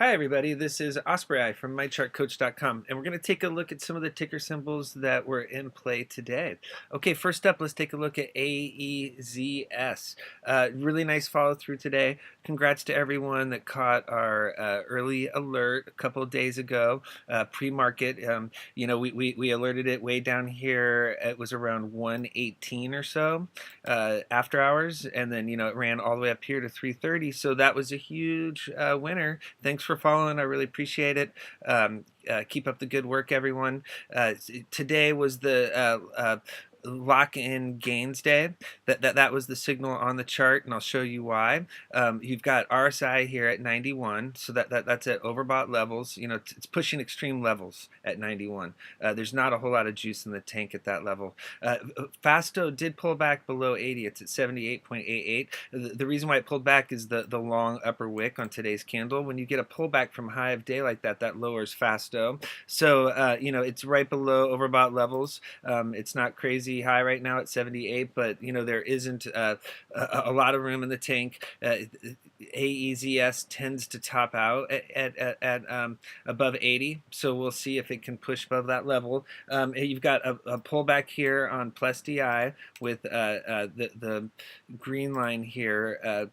Hi everybody, this is Ospreyeye from MyChartCoach.com, and we're going to take a look at some of the ticker symbols that were in play today. Okay, first up, let's take a look at AEZS. Really nice follow through today. Congrats to everyone that caught our early alert a couple of days ago, pre-market. We alerted it way down here. It was around 118 or so after hours, and then it ran all the way up here to 330. So that was a huge winner. Thanks for following. I really appreciate it. Keep up the good work, everyone. Today was the lock-in gains day. That was the signal on the chart, and I'll show you why. You've got RSI here at 91, so that's at overbought levels. It's pushing extreme levels at 91. There's not a whole lot of juice in the tank at that level. Fasto did pull back below 80. It's at 78.88. The reason why it pulled back is the long upper wick on today's candle. When you get a pullback from high of day like that, that lowers Fasto. So it's right below overbought levels. It's not crazy high right now at 78, but there isn't a lot of room in the tank. AEZS tends to top out at above 80, so we'll see if it can push above that level. You've got a pullback here on plus DI with the green line here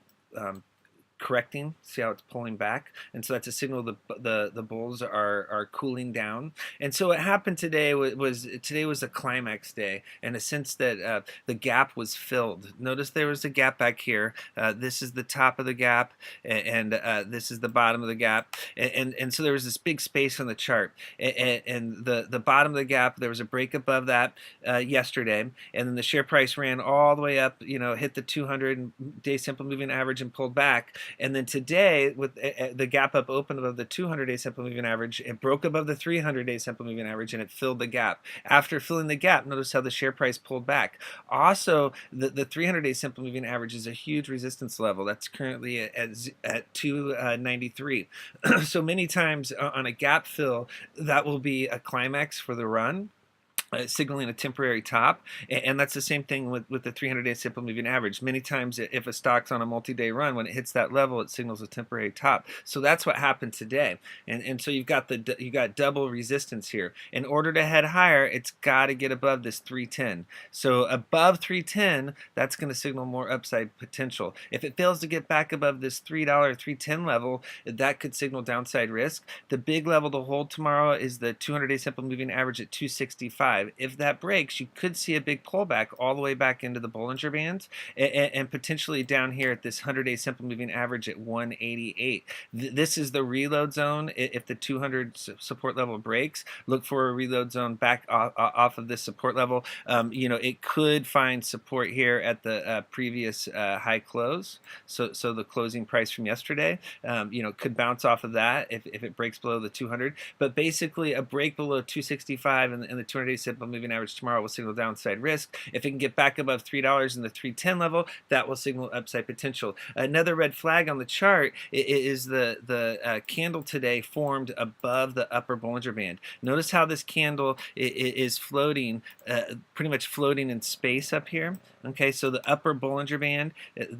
correcting. See how it's pulling back, and so that's a signal the bulls are cooling down. And so what happened today was a climax day, in a sense that the gap was filled. Notice there was a gap back here. This is the top of the gap, and this is the bottom of the gap, and so there was this big space on the chart, and the bottom of the gap, there was a break above that yesterday, and then the share price ran all the way up, hit the 200-day simple moving average and pulled back. And then today, with the gap up open above the 200-day simple moving average, it broke above the 300-day simple moving average, and it filled the gap. After filling the gap, notice how the share price pulled back. Also, the 300-day simple moving average is a huge resistance level. That's currently at 293. So many times on a gap fill, that will be a climax for the run. Signaling a temporary top, and that's the same thing with the 300-day simple moving average. Many times, if a stock's on a multi-day run, when it hits that level, it signals a temporary top. So that's what happened today, and so you've got double resistance here. In order to head higher, it's got to get above this 310. So above 310, that's going to signal more upside potential. If it fails to get back above this $3 310 level, that could signal downside risk. The big level to hold tomorrow is the 200-day simple moving average at 265. If that breaks, you could see a big pullback all the way back into the Bollinger Bands, and potentially down here at this 100-day simple moving average at 188. This is the reload zone. If the 200 support level breaks, look for a reload zone back off of this support level. It could find support here at the previous high close. So the closing price from yesterday, could bounce off of that if it breaks below the 200. But basically, a break below 265 and the 200-day simple moving average tomorrow will signal downside risk. If it can get back above $3 in the 310 level, that will signal upside potential. Another red flag on the chart is the candle today formed above the upper Bollinger Band. Notice how this candle is floating, pretty much floating in space up here. Okay, so the upper Bollinger Band,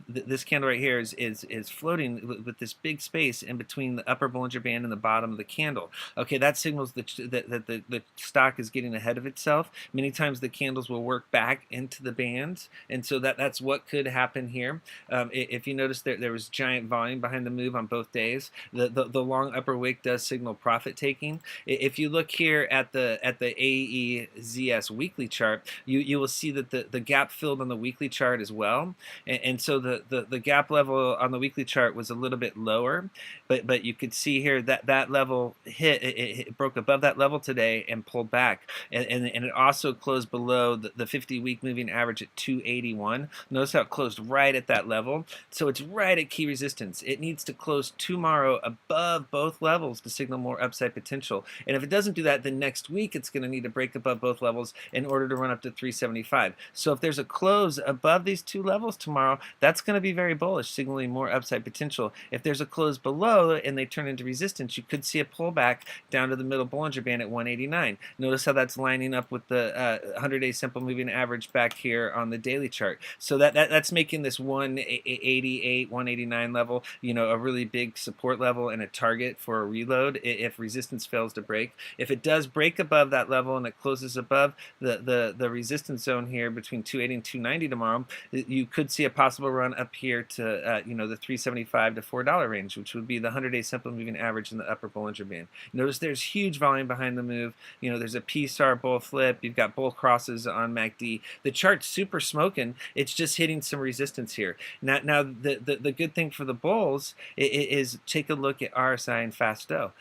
this candle right here is floating with this big space in between the upper Bollinger Band and the bottom of the candle. Okay, that signals that the stock is getting ahead of itself. Many times the candles will work back into the bands, and so that's what could happen here. If you notice, there was giant volume behind the move on both days. The long upper wick does signal profit taking. If you look here at the AEZS weekly chart, you will see that the gap filled on the weekly chart as well, and so the gap level on the weekly chart was a little bit lower, but you could see here that level it broke above that level today and pulled back, and it also closed below the 50-week moving average at 281. Notice how it closed right at that level, so it's right at key resistance. It needs to close tomorrow above both levels to signal more upside potential, and if it doesn't do that, then next week it's going to need to break above both levels in order to run up to 375. So if there's a close above these two levels tomorrow, that's going to be very bullish, signaling more upside potential. If there's a close below and they turn into resistance, you could see a pullback down to the middle Bollinger Band at 189. Notice how that's lining up with the 100-day simple moving average back here on the daily chart. So that's making this 188, 189 level, a really big support level and a target for a reload if resistance fails to break. If it does break above that level and it closes above the resistance zone here between 280 and 290 tomorrow, you could see a possible run up here to the $3.75 to $4 range, which would be the 100-day simple moving average in the upper Bollinger Band. Notice there's huge volume behind the move. There's a P-star bull flip. You've got bull crosses on MACD. The chart's super smoking. It's just hitting some resistance here. Now the good thing for the bulls is take a look at RSI and Fasto.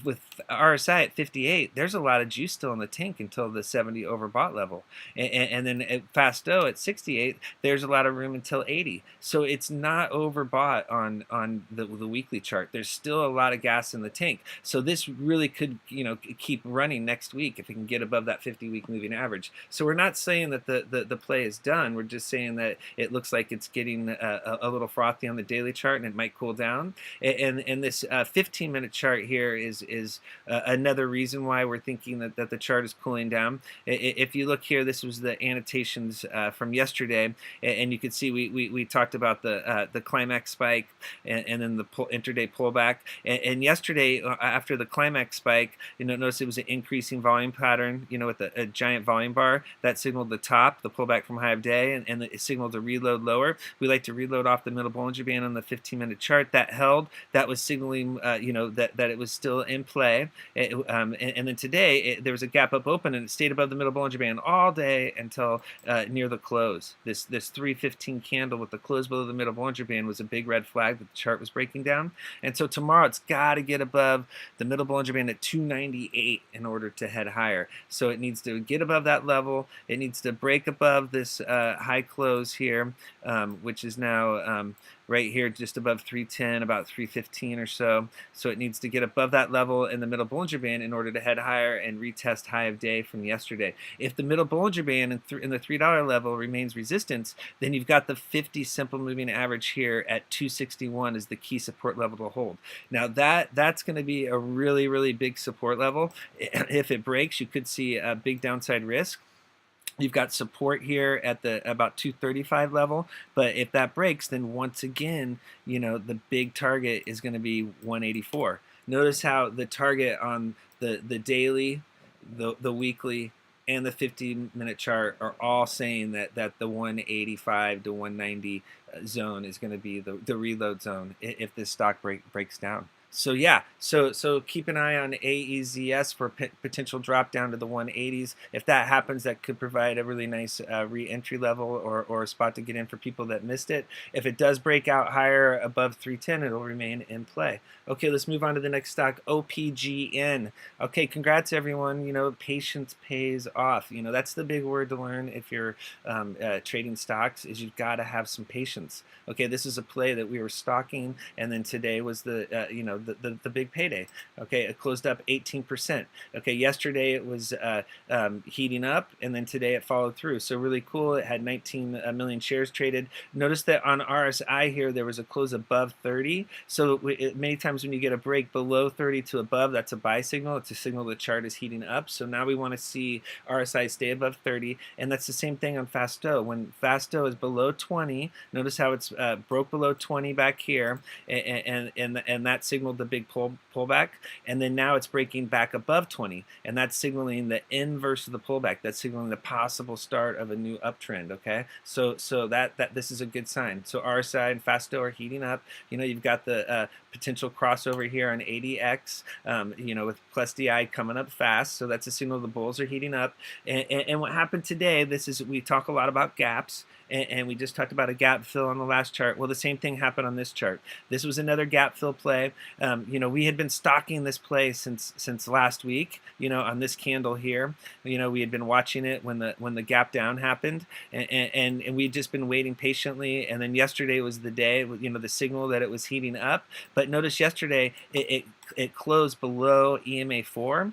With RSI at 58, there's a lot of juice still in the tank until the 70 overbought level. And then at Fasto at 68, there's a lot of room until 80. So it's not overbought on the weekly chart. There's still a lot of gas in the tank. So this really could keep running next week if it can get above that 50-week moving average. So we're not saying that the play is done. We're just saying that it looks like it's getting a little frothy on the daily chart and it might cool down. And this 15-minute chart here is another reason why we're thinking that the chart is cooling down. If you look here, this was the annotations from yesterday, and you can see we talked about the climax spike and then the intraday pullback. And yesterday, after the climax spike, notice it was an increasing volume pattern, with a giant volume bar that signaled the top, the pullback from high of day, and it signaled a reload lower. We like to reload off the middle Bollinger Band on the 15-minute chart. That held. That was signaling, that it was still in play. And then today, there was a gap up open, and it stayed above the middle Bollinger Band all day until near the close. This 315 candle with the close below the middle Bollinger Band was a big red flag that the chart was breaking down. And so tomorrow, it's got to get above the middle Bollinger Band at 298 in order to head higher. So it needs to get above that level. It needs to break above this high close here, which is now right here just above 310, about 315 or so. So it needs to get above that level in the middle Bollinger Band in order to head higher and retest high of day from yesterday. If the middle Bollinger Band in the $3 level remains resistance, then you've got the 50 simple moving average here at 261 as the key support level to hold. Now that's going to be a really, really big support level. If it breaks, you could see a big downside risk. You've got support here at the about 235 level, but if that breaks, then once again, the big target is going to be 184. Notice how the target on the daily, the weekly, and the 15-minute chart are all saying that the 185 to 190 zone is going to be the reload zone if this stock breaks down. So yeah, so keep an eye on AEZS for potential drop down to the 180s. If that happens, that could provide a really nice re-entry level or a spot to get in for people that missed it. If it does break out higher above 310, it'll remain in play. Okay, let's move on to the next stock, OPGN. Okay, congrats everyone. Patience pays off. That's the big word to learn if you're trading stocks, is you've got to have some patience. Okay, this is a play that we were stalking, and then today was the big payday. Okay, it closed up 18%. Okay, yesterday it was heating up, and then today it followed through. So really cool. It had 19 million shares traded. Notice that on RSI here there was a close above 30. So many times when you get a break below 30 to above, that's a buy signal. It's a signal the chart is heating up. So now we want to see RSI stay above 30, and that's the same thing on Fasto. When Fasto is below 20, notice how it's broke below 20 back here, and that signaled the big pullback, and then now it's breaking back above 20, and that's signaling the inverse of the pullback. That's signaling the possible start of a new uptrend. Okay, so that this is a good sign. So RSI and Fasto are heating up. You've got the potential crossover here on ADX, with plus DI coming up fast, so that's a signal the bulls are heating up. And what happened today, we talk a lot about gaps, and we just talked about a gap fill on the last chart. Well, the same thing happened on this chart. This was another gap fill play. We had been stalking this play since last week, on this candle here. We had been watching it when the gap down happened, and we'd just been waiting patiently, and then yesterday was the day, the signal that it was heating up. But notice yesterday it closed below EMA 4,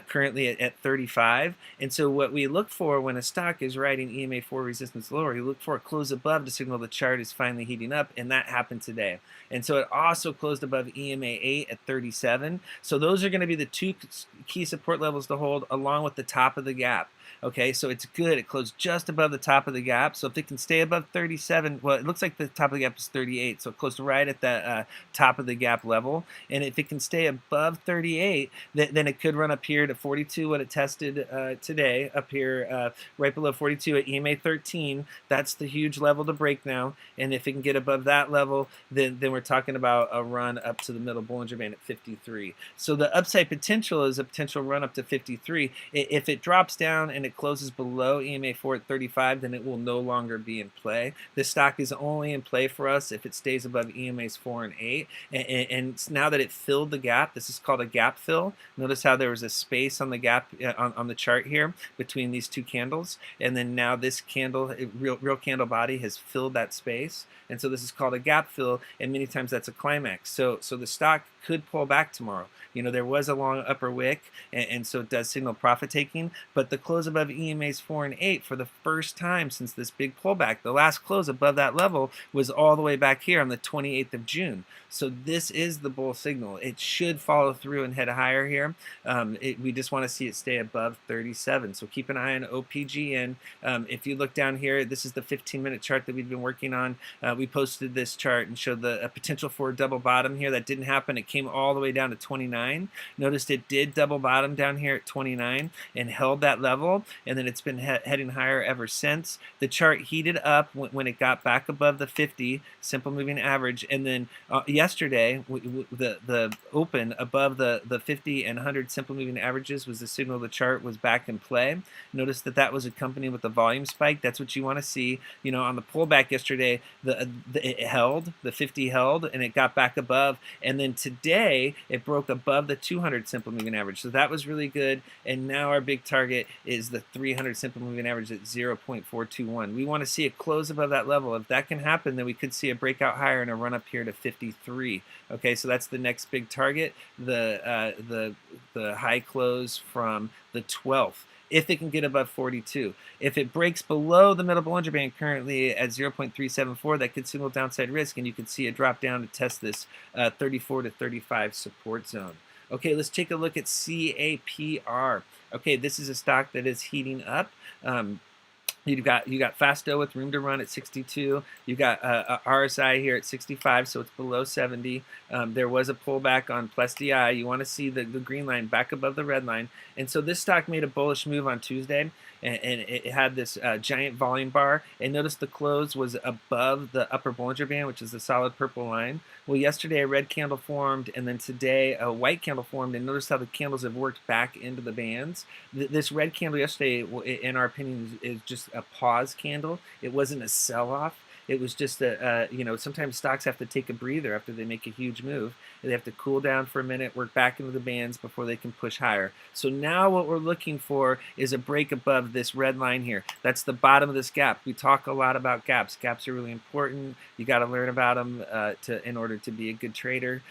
currently at 35. And so what we look for when a stock is riding EMA 4 resistance lower, you look for a close above to signal the chart is finally heating up, and that happened today. And so it also closed above EMA 8 at 37. So those are going to be the two key support levels to hold, along with the top of the gap. Okay, so it's good. It closed just above the top of the gap. So if it can stay above 37, well, it looks like the top of the gap is 38. So it closed right at that top of the gap level. And if it can stay above 38, then it could run up here to 42, what it tested today, up here right below 42 at EMA 13. That's the huge level to break now. And if it can get above that level, then we're talking about a run up to the middle Bollinger Band at 53. So the upside potential is a potential run up to 53. If it drops down and it closes below EMA 4 at 35, then it will no longer be in play. This stock is only in play for us if it stays above EMA's 4 and 8. And now that it filled the gap, this is called a gap fill. Notice how there was a space on the gap on the chart here between these two candles, and then now this candle, real candle body, has filled that space, and so this is called a gap fill, and many times that's a climax. So the stock could pull back tomorrow. You know, there was a long upper wick, and so it does signal profit taking, but the close above EMA's 4 and 8 for the first time since this big pullback, the last close above that level was all the way back here on the 28th of June. So this is the bull signal. It should follow through and head higher here. We just want to see it stay above 37. So keep an eye on OPGN. If you look down here, this is the 15-minute chart that we've been working on. We posted this chart and showed the potential for a double bottom here. That didn't happen. It came all the way down to 29. Noticed it did double bottom down here at 29 and held that level, and then it's been heading higher ever since. The chart heated up when it got back above the 50 simple moving average, and then yesterday the open above the 50 and 100 simple moving averages was the signal the chart was back in play. Notice that was accompanied with a volume spike. That's what you want to see. You know, on the pullback yesterday, it held, the 50 held, and it got back above, and then today it broke above the 200 simple moving average. So that was really good, and now our big target is the 300 simple moving average at 0.421. We want to see it close above that level. If that can happen, then we could see a breakout higher and a run up here to 53. Okay, so that's the next big target, the high close from the 12th. If it can get above 42. If it breaks below the middle Bollinger Band currently at 0.374, that could signal downside risk, and you can see it drop down to test this 34 to 35 support zone. Okay, let's take a look at CAPR. Okay, this is a stock that is heating up. You got Fasto with room to run at 62. You got RSI here at 65, so it's below 70. There was a pullback on Ospreyeye. You want to see the green line back above the red line. And so this stock made a bullish move on Tuesday, and it had this giant volume bar. And notice the close was above the upper Bollinger Band, which is the solid purple line. Well, yesterday a red candle formed, and then today a white candle formed. And notice how the candles have worked back into the bands. This red candle yesterday, in our opinion, is just a pause candle. It wasn't a sell-off. It was just you know, sometimes stocks have to take a breather after they make a huge move. They have to cool down for a minute, work back into the bands before they can push higher. So now what we're looking for is a break above this red line here. That's the bottom of this gap. We talk a lot about gaps. Gaps are really important. You got to learn about them in order to be a good trader.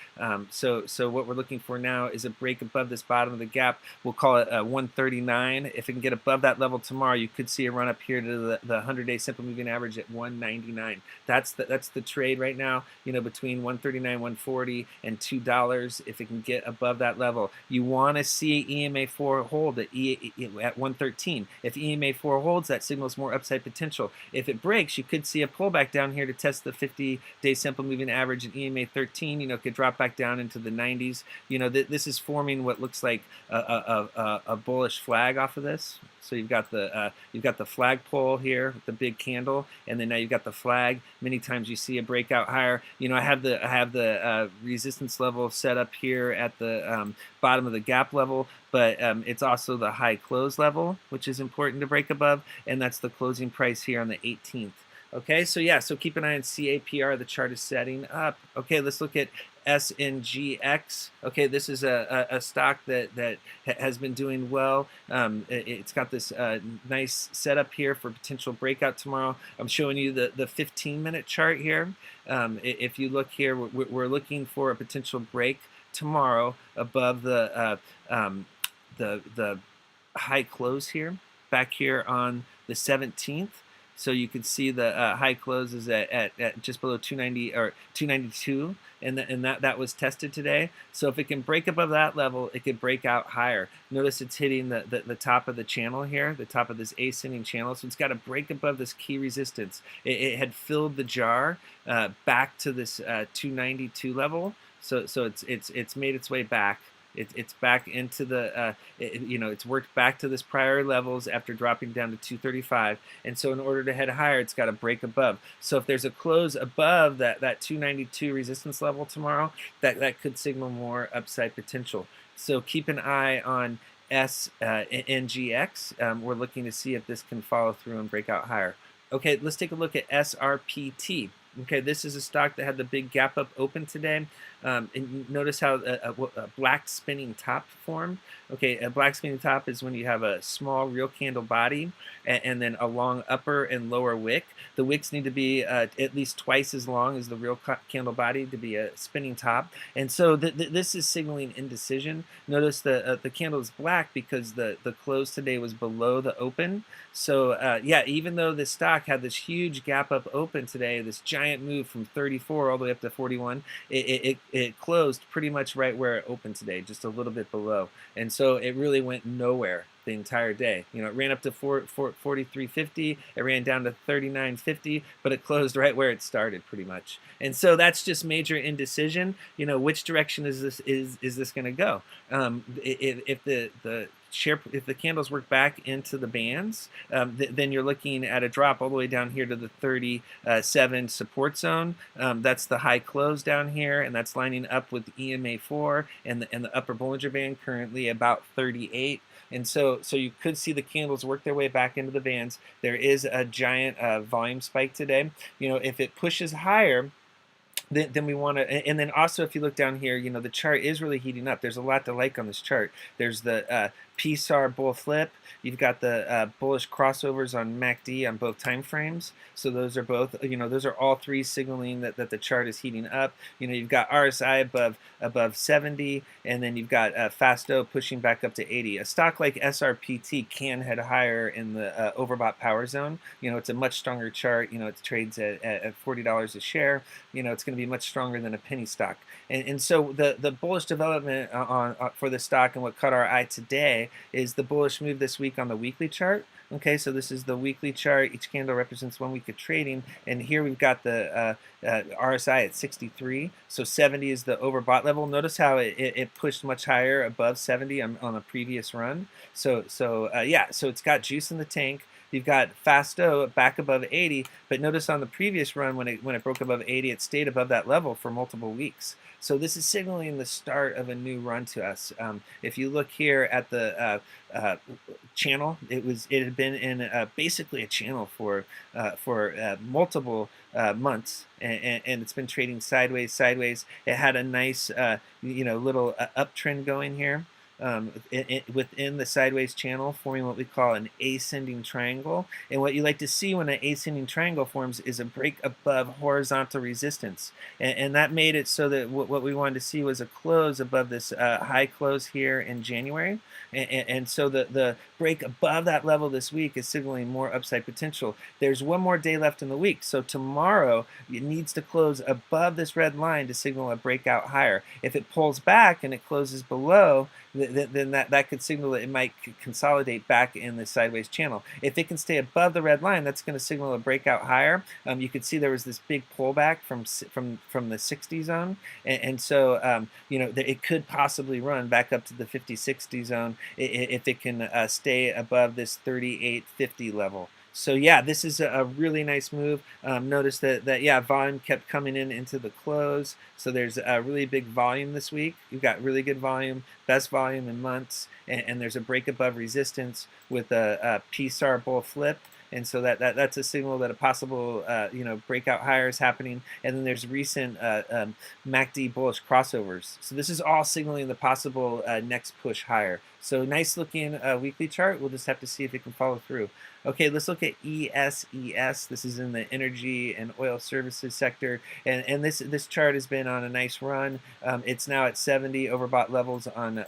So what we're looking for now is a break above this bottom of the gap. We'll call it 139. If it can get above that level tomorrow, you could see a run up here to the 100-day simple moving average at 199. That's the trade right now. You know, between 139, 140, and $2. If it can get above that level, you want to see EMA 4 hold at 113. If EMA 4 holds, that signals more upside potential. If it breaks, you could see a pullback down here to test the 50-day simple moving average at EMA 13. You know, could drop back down into the 90s. You know, this is forming what looks like a bullish flag off of this. So you've got the flagpole here, the big candle, and then now you've got the flag. Many times you see a breakout higher. You know, I have the resistance level set up here at the bottom of the gap level, but it's also the high close level, which is important to break above, and that's the closing price here on the 18th. Okay, so yeah, so keep an eye on CAPR. The chart is setting up. Okay, let's look at SNGX. Okay, this is a stock that has been doing well. It's got this nice setup here for potential breakout tomorrow. I'm showing you the 15-minute chart here. If you look here, we're looking for a potential break tomorrow above the high close here, back here on the 17th. So you could see the high close is at just below 290 or 292, and that was tested today. So if it can break above that level, it could break out higher. Notice it's hitting the top of the channel here, the top of this ascending channel. So it's got to break above this key resistance. It had filled the jar back to this 292 level. So it's made its way back. It's back into the, it's worked back to this prior levels after dropping down to 235. And so in order to head higher, it's got to break above. So if there's a close above that 292 resistance level tomorrow, that could signal more upside potential. So keep an eye on SNGX. We're looking to see if this can follow through and break out higher. Okay, let's take a look at SRPT. Okay, this is a stock that had the big gap up open today. And notice how a black spinning top formed. Okay, a black spinning top is when you have a small real candle body and then a long upper and lower wick. The wicks need to be at least twice as long as the real candle body to be a spinning top. And so this is signaling indecision. Notice the candle is black because the close today was below the open. So yeah, even though this stock had this huge gap up open today, this giant move from 34 all the way up to 41, it closed pretty much right where it opened today, just a little bit below. And so it really went nowhere the entire day. You know, it ran up to 43.50, it ran down to 39.50, but it closed right where it started pretty much. And so that's just major indecision. You know, which direction is this going to go? If the candles work back into the bands, then you're looking at a drop all the way down here to the 37 support zone. That's the high close down here, and that's lining up with EMA4 and the upper Bollinger Band, currently about 38. And so you could see the candles work their way back into the bands. There is a giant volume spike today. You know, if it pushes higher, then we want to, and then also if you look down here, you know, the chart is really heating up. There's a lot to like on this chart. There's the PSAR bull flip. You've got the bullish crossovers on MACD on both time frames. So those are both, you know, those are all three signaling that the chart is heating up. You know, you've got RSI above 70, and then you've got Fasto pushing back up to 80. A stock like SRPT can head higher in the overbought power zone. You know, it's a much stronger chart. You know, it trades at $40 a share. You know, it's going to be much stronger than a penny stock. And so the bullish development for the stock and what caught our eye today is the bullish move this week on the weekly chart. Okay, so this is the weekly chart. Each candle represents 1 week of trading, and here we've got the RSI at 63. So 70 is the overbought level. Notice how it pushed much higher above 70 on a previous run. So yeah, so it's got juice in the tank. You've got Fasto back above 80, but notice on the previous run when it broke above 80, it stayed above that level for multiple weeks. So this is signaling the start of a new run to us. If you look here at the channel, it had been in basically a channel for multiple months, and it's been trading sideways. It had a nice little uptrend going here. Within the sideways channel, forming what we call an ascending triangle. And what you like to see when an ascending triangle forms is a break above horizontal resistance. And that made it so that what we wanted to see was a close above this high close here in January. And so the break above that level this week is signaling more upside potential. There's one more day left in the week, so tomorrow it needs to close above this red line to signal a breakout higher. If it pulls back and it closes below, then that could signal that it might consolidate back in the sideways channel. If it can stay above the red line, that's going to signal a breakout higher. You could see there was this big pullback from the 60 zone, and so it could possibly run back up to the 50-60 zone if it can stay above this 38.50 level. So yeah, this is a really nice move. Notice that yeah, volume kept coming into the close. So there's a really big volume this week. You've got really good volume, best volume in months, and there's a break above resistance with a PSAR bull flip. And so that's a signal that a possible breakout higher is happening. And then there's recent MACD bullish crossovers. So this is all signaling the possible next push higher. So nice looking weekly chart. We'll just have to see if it can follow through. Okay, let's look at ESES. This is in the energy and oil services sector, and this chart has been on a nice run. It's now at 70 overbought levels on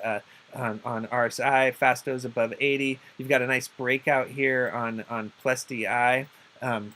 RSI. Fasto's above 80. You've got a nice breakout here on plus DI. Um,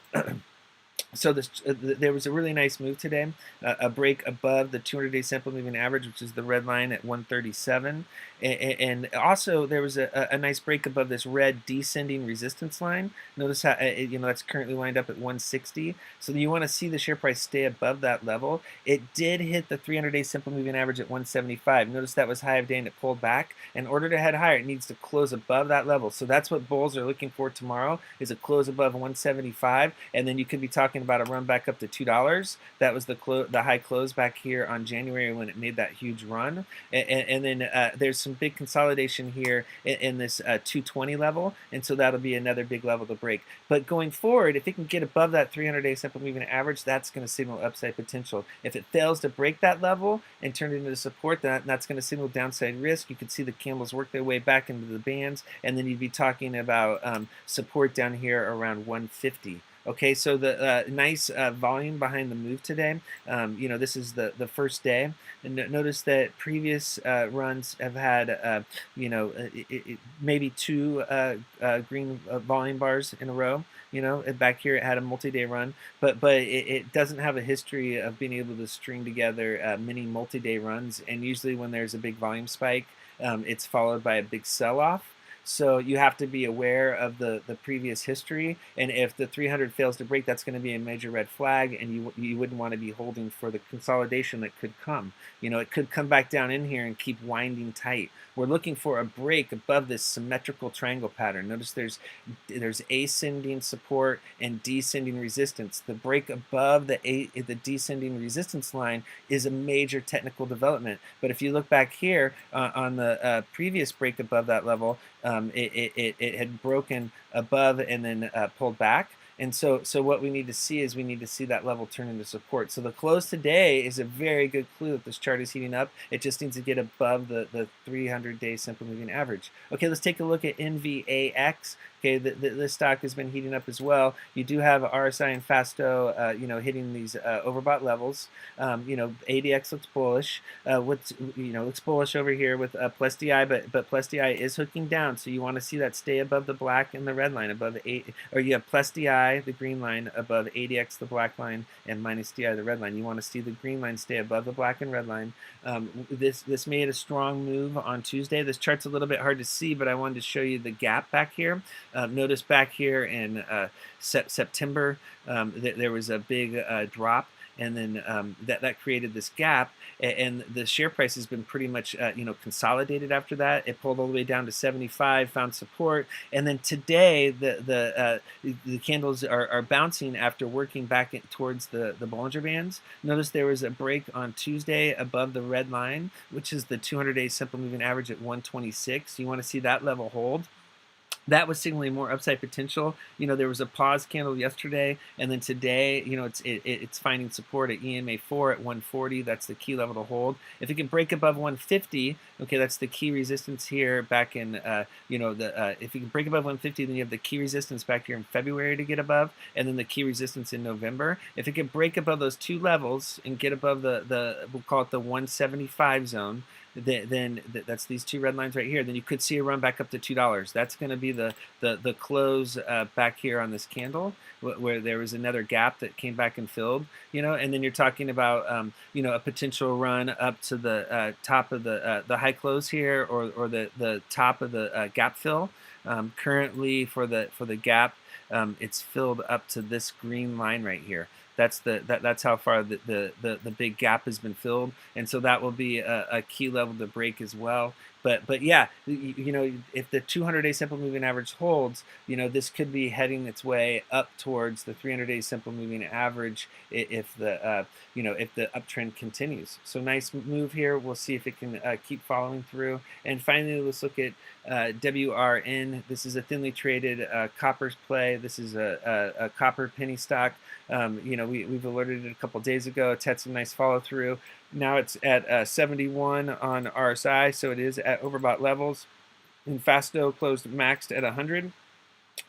So there was a really nice move today, a break above the 200-day simple moving average, which is the red line at 137, and also there was a nice break above this red descending resistance line. Notice how that's currently lined up at 160. So you want to see the share price stay above that level. It did hit the 300-day simple moving average at 175. Notice that was high of day and it pulled back. In order to head higher, it needs to close above that level. So that's what bulls are looking for tomorrow, is a close above 175, and then you could be talking about a run back up to $2. That was the high close back here on January when it made that huge run, and then there's some big consolidation here in this 220 level, and so that'll be another big level to break. But going forward, if it can get above that 300-day simple moving average, that's going to signal upside potential. If it fails to break that level and turn it into support, that's going to signal downside risk. You could see the candles work their way back into the bands, and then you'd be talking about support down here around 150. Okay, so the nice volume behind the move today. This is the first day, and notice that previous runs have had maybe two green volume bars in a row. And back here it had a multi-day run, but it doesn't have a history of being able to string together many multi-day runs. And usually when there's a big volume spike, it's followed by a big sell-off. So you have to be aware of the previous history, and if the 300 fails to break, that's going to be a major red flag, and you wouldn't want to be holding for the consolidation that could come. It could come back down in here and keep winding tight. We're looking for a break above this symmetrical triangle pattern. Notice there's ascending support and descending resistance. The break above the descending resistance line is a major technical development. But if you look back here on the previous break above that level, it had broken above and then pulled back. And so what we need to see is that level turn into support. So the close today is a very good clue that this chart is heating up. It just needs to get above the 300-day simple moving average. Okay, let's take a look at NVAX. Okay, this stock has been heating up as well. You do have RSI and Fasto, hitting these overbought levels. ADX looks bullish. Looks bullish over here with plus DI, but plus DI is hooking down. So you want to see that stay above the black and the red line, above the or you have plus DI, the green line, above ADX, the black line, and minus DI, the red line. You want to see the green line stay above the black and red line. This made a strong move on Tuesday. This chart's a little bit hard to see, but I wanted to show you the gap back here. Notice back here in September, there was a big drop, and then that created this gap, and the share price has been pretty much consolidated after that. It pulled all the way down to 75, found support, and then today the candles are bouncing after working back towards the Bollinger Bands. Notice there was a break on Tuesday above the red line, which is the 200-day simple moving average at 126. You want to see that level hold. That was signaling more upside potential. There was a pause candle yesterday, and then today, it's finding support at EMA4 at 140. That's the key level to hold. If it can break above 150, okay, that's the key resistance here back in, if you can break above 150, then you have the key resistance back here in February to get above, and then the key resistance in November. If it can break above those two levels and get above we'll call it the 175 zone, then that's these two red lines right here, then you could see a run back up to $2. That's going to be the close back here on this candle, where there was another gap that came back and filled, and then you're talking about a potential run up to the top of the high close here, or the top of the gap fill. Currently for the gap, it's filled up to this green line right here. That's how far the big gap has been filled, and so that will be a key level to break as well. But yeah, if the 200-day simple moving average holds, this could be heading its way up towards the 300-day simple moving average if the uptrend continues. So nice move here. We'll see if it can keep following through. And finally, let's look at WRN. This is a thinly traded copper play. This is a copper penny stock. We've alerted it a couple days ago. It's had some nice follow through. Now it's at 71 on RSI, so it is at overbought levels. And Fasto closed maxed at 100.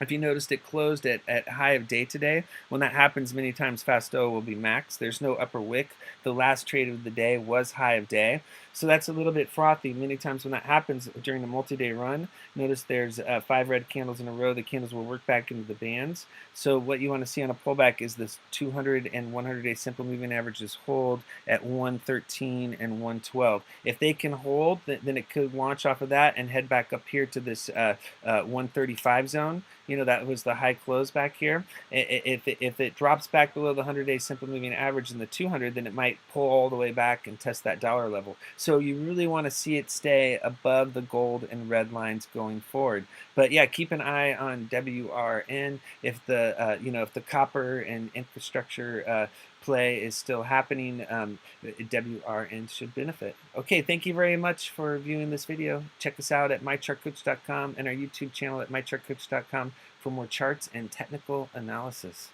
If you noticed, it closed at high of day today. When that happens, many times Fasto will be maxed. There's no upper wick. The last trade of the day was high of day. So that's a little bit frothy. Many times when that happens during the multi-day run, notice there's 5 red candles in a row. The candles will work back into the bands. So what you want to see on a pullback is this 200 and 100-day simple moving averages hold at 113 and 112. If they can hold, then it could launch off of that and head back up here to this 135 zone. You know, that was the high close back here. If it drops back below the 100-day simple moving average in the 200, then it might pull all the way back and test that dollar level. So you really want to see it stay above the gold and red lines going forward. But yeah, keep an eye on WRN. If the if the copper and infrastructure play is still happening, WRN should benefit. Okay, thank you very much for viewing this video. Check us out at mychartcoach.com and our YouTube channel at mychartcoach.com for more charts and technical analysis.